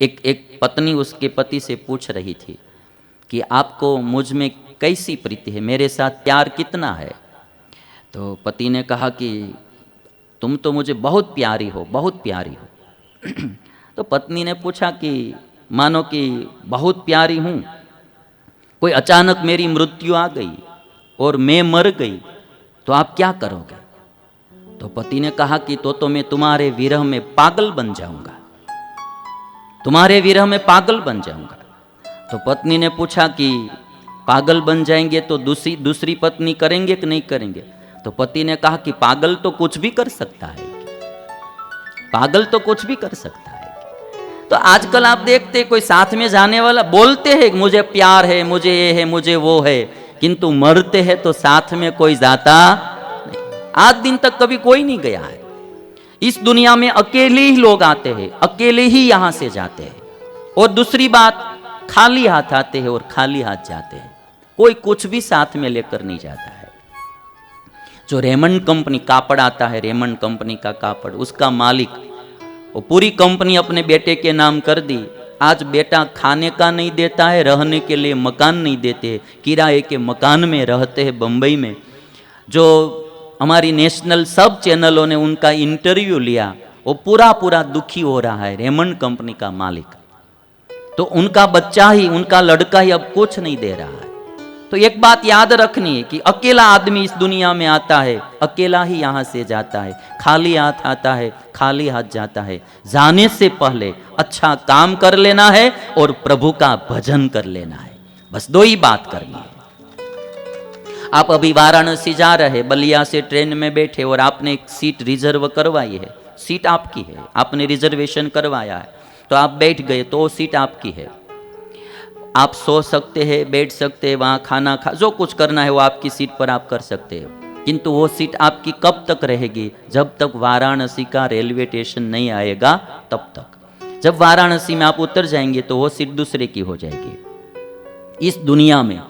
एक पत्नी उसके पति से पूछ रही थी कि आपको मुझ में कैसी प्रीति है, मेरे साथ प्यार कितना है। तो पति ने कहा कि तुम तो मुझे बहुत प्यारी हो, बहुत प्यारी हो। तो पत्नी ने पूछा कि मानो कि बहुत प्यारी हूँ, कोई अचानक मेरी मृत्यु आ गई और मैं मर गई तो आप क्या करोगे। तो पति ने कहा कि तो मैं तुम्हारे विरह में पागल बन जाऊंगा, तुम्हारे विरह में पागल बन जाऊंगा। तो पत्नी ने पूछा कि पागल बन जाएंगे तो दूसरी पत्नी करेंगे कि नहीं करेंगे। तो पति ने कहा कि पागल तो कुछ भी कर सकता है, पागल तो कुछ भी कर सकता है। तो आजकल आप देखते कोई साथ में जाने वाला बोलते हैं मुझे प्यार है, मुझे ये है, मुझे वो है, किंतु मरते हैं तो साथ में कोई जाता नहीं। आज दिन तक कभी कोई नहीं गया है। इस दुनिया में अकेले ही लोग आते हैं, अकेले ही यहां से जाते हैं। और दूसरी बात, खाली हाथ आते हैं और खाली हाथ जाते हैं, कोई कुछ भी साथ में लेकर नहीं जाता है। जो रेमंड कंपनी कापड़ आता है, रेमंड कंपनी का कापड़, उसका मालिक वो पूरी कंपनी अपने बेटे के नाम कर दी। आज बेटा खाने का नहीं देता है, रहने के लिए मकान नहीं देते, किराए के मकान में रहते हैं बम्बई में। जो हमारी नेशनल सब चैनलों ने उनका इंटरव्यू लिया, वो पूरा दुखी हो रहा है, रेमंड कंपनी का मालिक। तो उनका बच्चा ही, उनका लड़का ही अब कुछ नहीं दे रहा है। तो एक बात याद रखनी है कि अकेला आदमी इस दुनिया में आता है, अकेला ही यहाँ से जाता है, खाली हाथ आता है, खाली हाथ जाता है। जाने से पहले अच्छा काम कर लेना है और प्रभु का भजन कर लेना है, बस दो ही बात करनी है। आप अभी वाराणसी जा रहे, बलिया से ट्रेन में बैठे और आपने एक सीट रिजर्व करवाई है, सीट आपकी है, आपने रिजर्वेशन करवाया है, तो आप बैठ गए तो वो सीट आपकी है। आप सो सकते हैं, बैठ सकते हैं, वहाँ खाना खा, जो कुछ करना है वो आपकी सीट पर आप कर सकते हो। किंतु वो सीट आपकी कब तक रहेगी? जब तक वाराणसी का रेलवे स्टेशन नहीं आएगा तब तक। जब वाराणसी में आप उतर जाएंगे तो वो सीट दूसरे की हो जाएगी। इस दुनिया में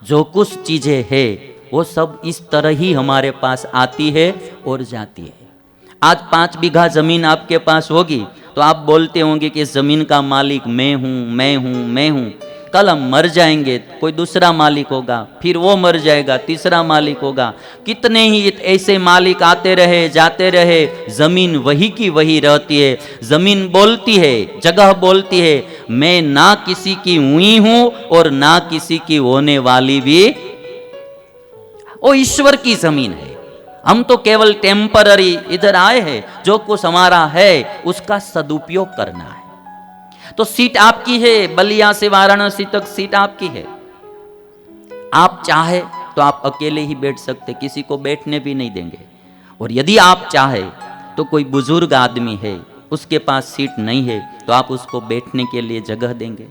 जो कुछ चीज़ें हैं वो सब इस तरह ही हमारे पास आती है और जाती है। आज 5 बीघा जमीन आपके पास होगी तो आप बोलते होंगे कि इस जमीन का मालिक मैं हूँ, मैं हूँ, मैं हूँ। कल हम मर जाएंगे, कोई दूसरा मालिक होगा, फिर वो मर जाएगा, तीसरा मालिक होगा। कितने ही ऐसे मालिक आते रहे, जाते रहे, जमीन वही की वही रहती है। जमीन बोलती है, जगह बोलती है, मैं ना किसी की हुई हूं और ना किसी की होने वाली भी। वो ईश्वर की जमीन है, हम तो केवल टेम्पररी इधर आए हैं। जो कुछ हमारा है उसका सदुपयोग करना है। तो सीट आपकी है, बलिया से वाराणसी तक सीट आपकी है। आप चाहे तो आप अकेले ही बैठ सकते, किसी को बैठने भी नहीं देंगे। और यदि आप चाहे तो कोई बुजुर्ग आदमी है, उसके पास सीट नहीं है, तो आप उसको बैठने के लिए जगह देंगे।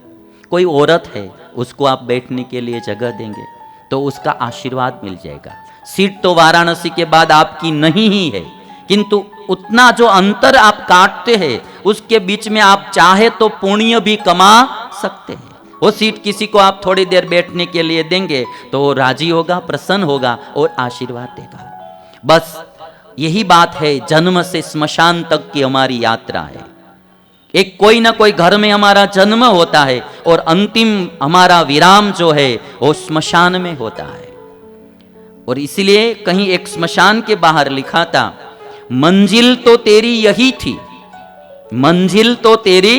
कोई औरत है, उसको आप बैठने के लिए जगह देंगे, तो उसका आशीर्वाद मिल जाएगा। सीट तो वाराणसी के बाद आपकी नहीं ही है, किंतु उतना जो अंतर आप काटते हैं उसके बीच में आप चाहे तो पुण्य भी कमा सकते हैं। वो सीट किसी को आप थोड़ी देर बैठने के लिए देंगे तो वो राजी होगा, प्रसन्न होगा और आशीर्वाद देगा। बस यही बात है, जन्म से स्मशान तक की हमारी यात्रा है। एक कोई ना कोई घर में हमारा जन्म होता है और अंतिम हमारा विराम जो है वो स्मशान में होता है। और इसलिए कहीं एक स्मशान के बाहर लिखा था, मंजिल तो तेरी यही थी, मंजिल तो तेरी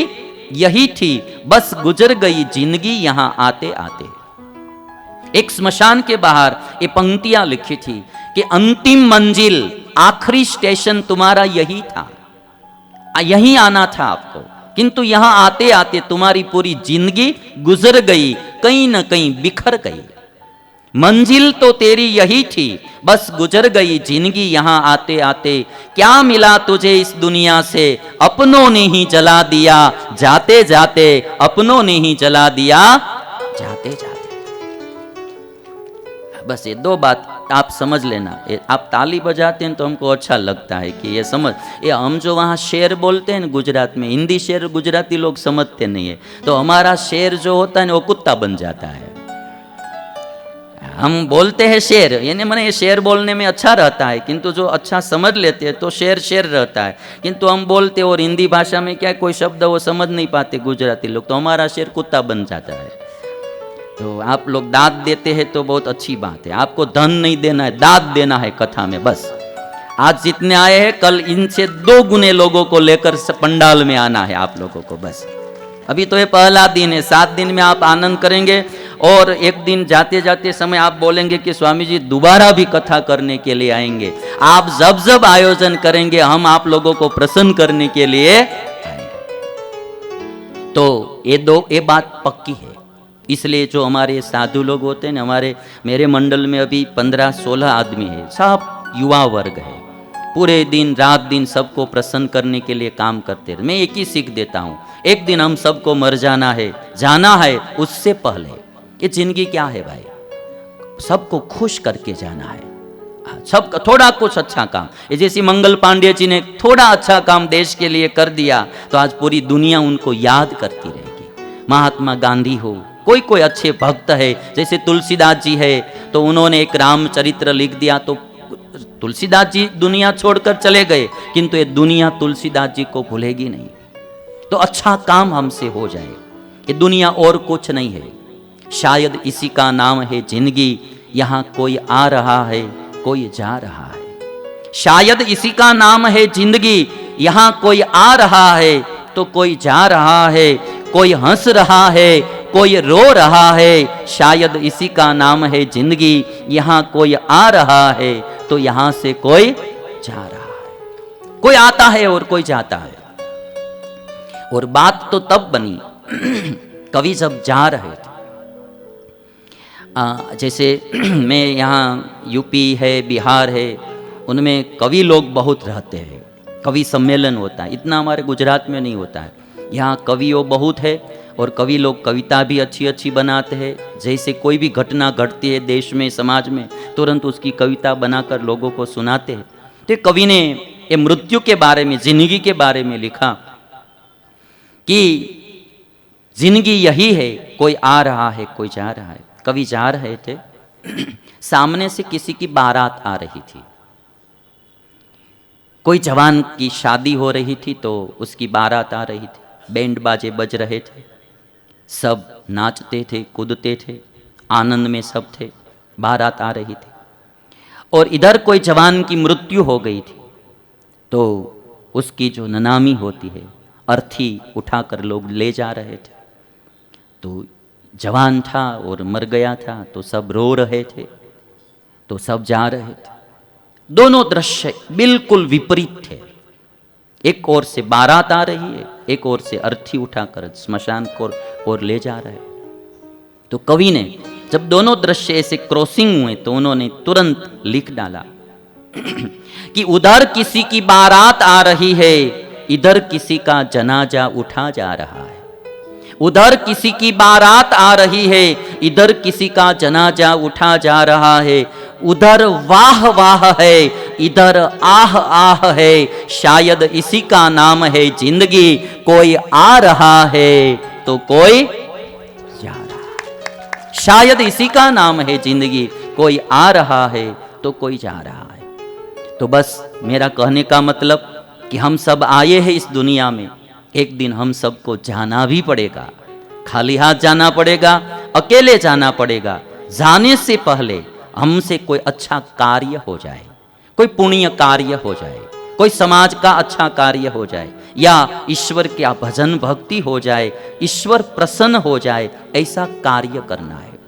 यही थी, बस गुजर गई जिंदगी यहां आते आते। एक स्मशान के बाहर ये पंक्तियां लिखी थी कि अंतिम मंजिल, आखिरी स्टेशन तुम्हारा यही था, यहीं आना था आपको, किंतु यहां आते आते तुम्हारी पूरी जिंदगी गुजर गई, कहीं ना कहीं बिखर गई। मंजिल तो तेरी यही थी, बस गुजर गई जिंदगी यहां आते आते। क्या मिला तुझे इस दुनिया से, अपनों ने ही जला दिया, जाते जाते अपनों ने ही जला दिया, जाते जाते। बस ये 2 बात आप समझ लेना। आप ताली बजाते हैं तो हमको अच्छा लगता है कि ये समझ, ये हम जो वहाँ शेर बोलते हैं ना गुजरात में, हिंदी शेर गुजराती लोग समझते नहीं है, तो हमारा शेर जो होता है ना वो कुत्ता बन जाता है। हम बोलते हैं शेर, यानी मैंने ये शेर बोलने में अच्छा रहता है, किंतु जो अच्छा समझ लेते हैं तो शेर शेर रहता है। किंतु हम बोलते और हिंदी भाषा में क्या कोई शब्द वो समझ नहीं पाते गुजराती लोग, तो हमारा शेर कुत्ता बन जाता है। तो आप लोग दाद देते हैं तो बहुत अच्छी बात है। आपको धन नहीं देना है, दाद देना है कथा में बस। आज जितने आए हैं कल इनसे 2 गुने लोगों को लेकर पंडाल में आना है आप लोगों को बस। अभी तो ये पहला दिन है, 7 दिन में आप आनंद करेंगे और एक दिन जाते जाते समय आप बोलेंगे कि स्वामी जी दोबारा भी कथा करने के लिए आएंगे। आप जब जब आयोजन करेंगे हम आप लोगों को प्रसन्न करने के लिए आएंगे। तो ये बात पक्की है। इसलिए जो हमारे साधु लोग होते हैं ना, मेरे मंडल में अभी 15-16 आदमी है, सब युवा वर्ग है, पूरे दिन रात दिन सबको प्रसन्न करने के लिए काम करते हैं। मैं एक ही सीख देता हूँ, एक दिन हम सबको मर जाना है उससे पहले ये जिंदगी क्या है भाई, सबको खुश करके जाना है। सबका थोड़ा कुछ अच्छा काम, ये जैसे मंगल पांडे जी ने थोड़ा अच्छा काम देश के लिए कर दिया तो आज पूरी दुनिया उनको याद करती रहेगी। महात्मा गांधी हो, कोई अच्छे भक्त है, जैसे तुलसीदास जी है तो उन्होंने एक रामचरित्र लिख दिया, तो तुलसीदास जी दुनिया छोड़कर चले गए किंतु ये दुनिया तुलसीदास जी को भूलेगी नहीं। तो अच्छा काम हमसे हो जाए, ये दुनिया और कुछ नहीं है, शायद इसी का नाम है जिंदगी। यहाँ कोई आ रहा है कोई जा रहा है, शायद इसी का नाम है जिंदगी। यहाँ कोई आ रहा है तो कोई जा रहा है, कोई हंस रहा है कोई रो रहा है, शायद इसी का नाम है जिंदगी। यहाँ कोई आ रहा है तो यहाँ से कोई जा रहा है, कोई आता है और कोई जाता है। और बात तो तब बनी कवि जब जा रहे थे। जैसे मैं यहाँ यूपी है बिहार है, उनमें कवि लोग बहुत रहते हैं, कवि सम्मेलन होता है, इतना हमारे गुजरात में नहीं होता है। यहाँ कवियों बहुत है और कवि लोग कविता भी अच्छी अच्छी बनाते हैं। जैसे कोई भी घटना घटती है देश में समाज में तुरंत उसकी कविता बनाकर लोगों को सुनाते हैं। तो कवि ने ये मृत्यु के बारे में, जिंदगी के बारे में लिखा कि जिंदगी यही है, कोई आ रहा है कोई जा रहा है। कवि जा रहे थे, सामने से किसी की बारात आ रही थी, कोई जवान की शादी हो रही थी तो उसकी बारात आ रही थी, बैंड बाजे बज रहे थे, सब नाचते थे कूदते थे, आनंद में सब थे, बारात आ रही थी। और इधर कोई जवान की मृत्यु हो गई थी तो उसकी जो ननामी होती है, अर्थी उठाकर लोग ले जा रहे थे। तो जवान था और मर गया था तो सब रो रहे थे, तो सब जा रहे थे। दोनों दृश्य बिल्कुल विपरीत थे। एक ओर से बारात आ रही है, एक ओर से अर्थी उठाकर स्मशान को और ले जा रहे। तो कवि ने जब दोनों दृश्य ऐसे क्रॉसिंग हुए तो उन्होंने तुरंत लिख डाला कि उधर किसी की बारात आ रही है, इधर किसी का जनाजा उठा जा रहा है। उधर किसी की बारात आ रही है, इधर किसी का जनाजा उठा जा रहा है। उधर वाह वाह है, इधर आह आह है, शायद इसी का नाम है जिंदगी। कोई आ रहा है तो कोई जा रहा है, शायद इसी का नाम है जिंदगी। कोई आ रहा है तो कोई जा रहा है। तो बस मेरा कहने का मतलब कि हम सब आए हैं इस दुनिया में, एक दिन हम सबको जाना भी पड़ेगा, खाली हाथ जाना पड़ेगा, अकेले जाना पड़ेगा। जाने से पहले हमसे कोई अच्छा कार्य हो जाए, कोई पुण्य कार्य हो जाए, कोई समाज का अच्छा कार्य हो जाए, या ईश्वर का भजन भक्ति हो जाए, ईश्वर प्रसन्न हो जाए, ऐसा कार्य करना है।